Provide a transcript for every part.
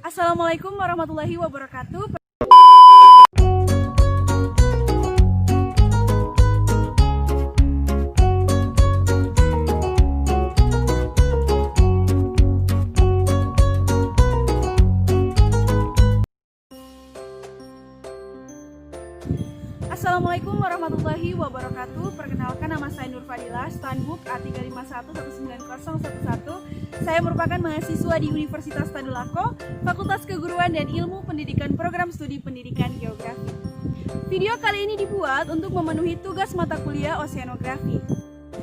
Assalamualaikum warahmatullahi wabarakatuh. Assalamualaikum warahmatullahi wabarakatuh. Perkenalkan, nama saya Nur Fadila, Stanbook A351190011. Saya merupakan mahasiswa di Universitas Tadulako, Fakultas Keguruan dan Ilmu Pendidikan Program Studi Pendidikan Geografi. Video kali ini dibuat untuk memenuhi tugas mata kuliah Oseanografi.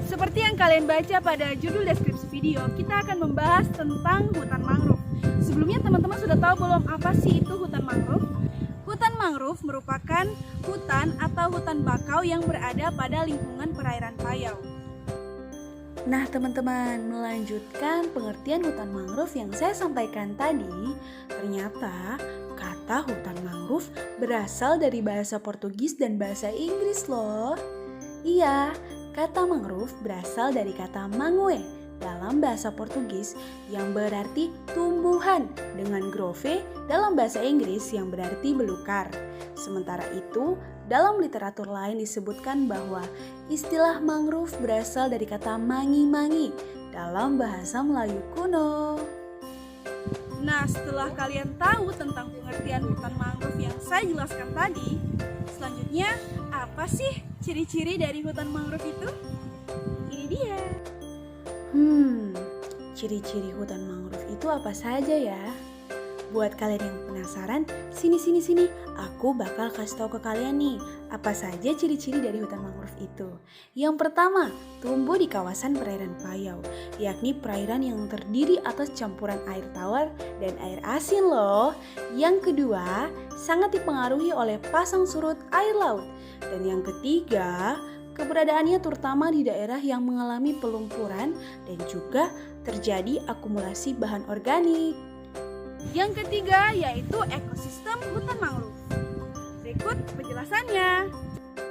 Seperti yang kalian baca pada judul deskripsi video, kita akan membahas tentang hutan mangrove. Sebelumnya teman-teman sudah tahu belum apa sih itu hutan mangrove? Hutan mangrove merupakan hutan atau hutan bakau yang berada pada lingkungan perairan payau. Nah teman-teman, melanjutkan pengertian hutan mangrove yang saya sampaikan tadi, ternyata kata hutan mangrove berasal dari bahasa Portugis dan bahasa Inggris loh. Iya, kata mangrove berasal dari kata mangue dalam bahasa Portugis yang berarti tumbuhan, dengan grove dalam bahasa Inggris yang berarti belukar. Sementara itu, dalam literatur lain disebutkan bahwa istilah mangrove berasal dari kata mangi-mangi dalam bahasa Melayu kuno. Nah, setelah kalian tahu tentang pengertian hutan mangrove yang saya jelaskan tadi, selanjutnya apa sih ciri-ciri dari hutan mangrove itu? Ini dia. Ciri-ciri hutan mangrove itu apa saja ya? Buat kalian yang penasaran, sini, aku bakal kasih tahu ke kalian nih, apa saja ciri-ciri dari hutan mangrove itu. Yang pertama, tumbuh di kawasan perairan payau, yakni perairan yang terdiri atas campuran air tawar dan air asin loh. Yang kedua, sangat dipengaruhi oleh pasang surut air laut. Dan yang ketiga, keberadaannya terutama di daerah yang mengalami pelumpuran dan juga terjadi akumulasi bahan organik. Yang ketiga yaitu ekosistem hutan mangrove. Berikut penjelasannya.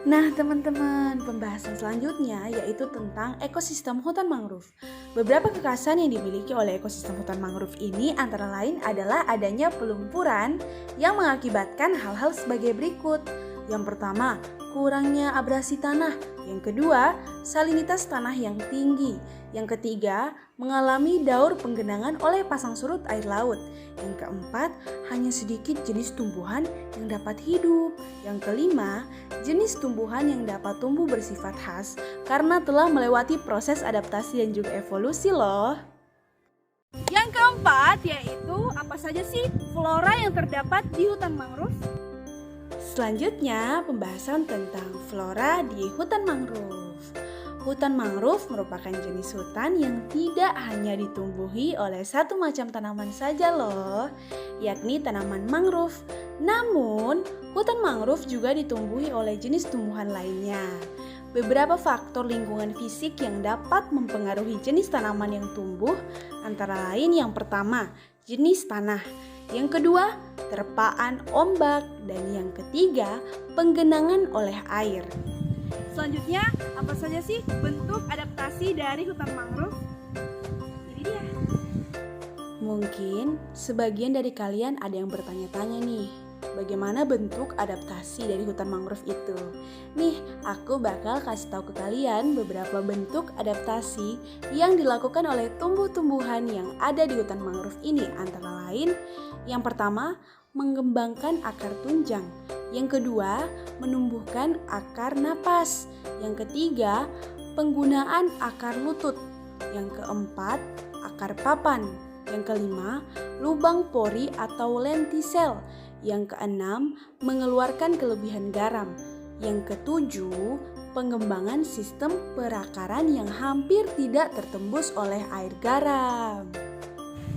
Nah teman-teman, pembahasan selanjutnya yaitu tentang ekosistem hutan mangrove. Beberapa kekhasan yang dimiliki oleh ekosistem hutan mangrove ini antara lain adalah adanya pelumpuran yang mengakibatkan hal-hal sebagai berikut. Yang pertama, kurangnya abrasi tanah. Yang kedua, salinitas tanah yang tinggi. Yang ketiga, mengalami daur penggenangan oleh pasang surut air laut. Yang keempat, hanya sedikit jenis tumbuhan yang dapat hidup. Yang kelima, jenis tumbuhan yang dapat tumbuh bersifat khas karena telah melewati proses adaptasi dan juga evolusi loh. Yang keempat yaitu apa saja sih flora yang terdapat di hutan mangrove? Selanjutnya, pembahasan tentang flora di hutan mangrove. Hutan mangrove merupakan jenis hutan yang tidak hanya ditumbuhi oleh satu macam tanaman saja loh, yakni tanaman mangrove. Namun, hutan mangrove juga ditumbuhi oleh jenis tumbuhan lainnya. Beberapa faktor lingkungan fisik yang dapat mempengaruhi jenis tanaman yang tumbuh, antara lain yang pertama, jenis tanah. Yang kedua, terpaan ombak, dan yang ketiga, penggenangan oleh air. Selanjutnya, apa saja sih bentuk adaptasi dari hutan mangrove? Ini dia. Mungkin sebagian dari kalian ada yang bertanya-tanya nih, bagaimana bentuk adaptasi dari hutan mangrove itu? Nih, aku bakal kasih tahu ke kalian beberapa bentuk adaptasi yang dilakukan oleh tumbuh-tumbuhan yang ada di hutan mangrove ini. Antara lain, yang pertama, mengembangkan akar tunjang. Yang kedua, menumbuhkan akar napas. Yang ketiga, penggunaan akar lutut. Yang keempat, akar papan. Yang kelima, lubang pori atau lentisel. Yang keenam, mengeluarkan kelebihan garam. Yang ketujuh, pengembangan sistem perakaran yang hampir tidak tertembus oleh air garam.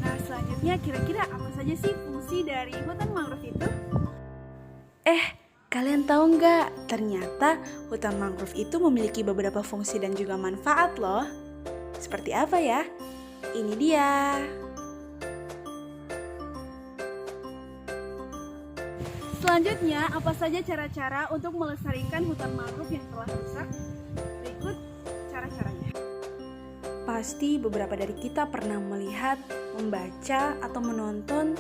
Nah, selanjutnya kira-kira apa saja sih fungsi dari hutan mangrove itu? Kalian tahu nggak? Ternyata hutan mangrove itu memiliki beberapa fungsi dan juga manfaat loh. Seperti apa ya? Ini dia. Selanjutnya, apa saja cara-cara untuk melestarikan hutan mangrove yang telah rusak? Berikut cara-caranya. Pasti beberapa dari kita pernah melihat, membaca, atau menonton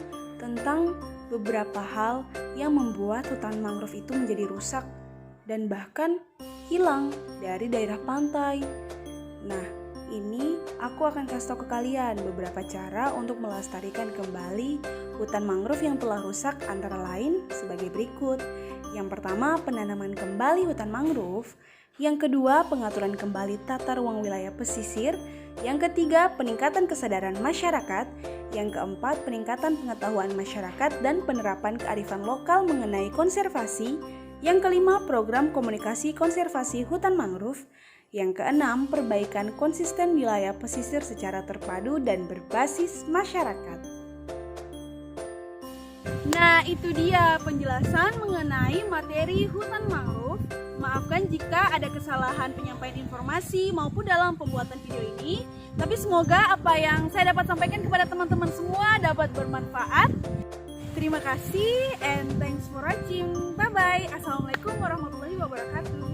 tentang beberapa hal yang membuat hutan mangrove itu menjadi rusak dan bahkan hilang dari daerah pantai. Nah, ini aku akan kasih tahu ke kalian beberapa cara untuk melestarikan kembali hutan mangrove yang telah rusak, antara lain sebagai berikut. Yang pertama, penanaman kembali hutan mangrove. Yang kedua, pengaturan kembali tata ruang wilayah pesisir. Yang ketiga, peningkatan kesadaran masyarakat. Yang keempat, peningkatan pengetahuan masyarakat dan penerapan kearifan lokal mengenai konservasi. Yang kelima, program komunikasi konservasi hutan mangrove. Yang keenam, perbaikan konsisten wilayah pesisir secara terpadu dan berbasis masyarakat. Nah, itu dia penjelasan mengenai materi hutan mangrove. Maafkan jika ada kesalahan penyampaian informasi maupun dalam pembuatan video ini. Tapi semoga apa yang saya dapat sampaikan kepada teman-teman semua dapat bermanfaat. Terima kasih and thanks for watching. Bye-bye. Assalamualaikum warahmatullahi wabarakatuh.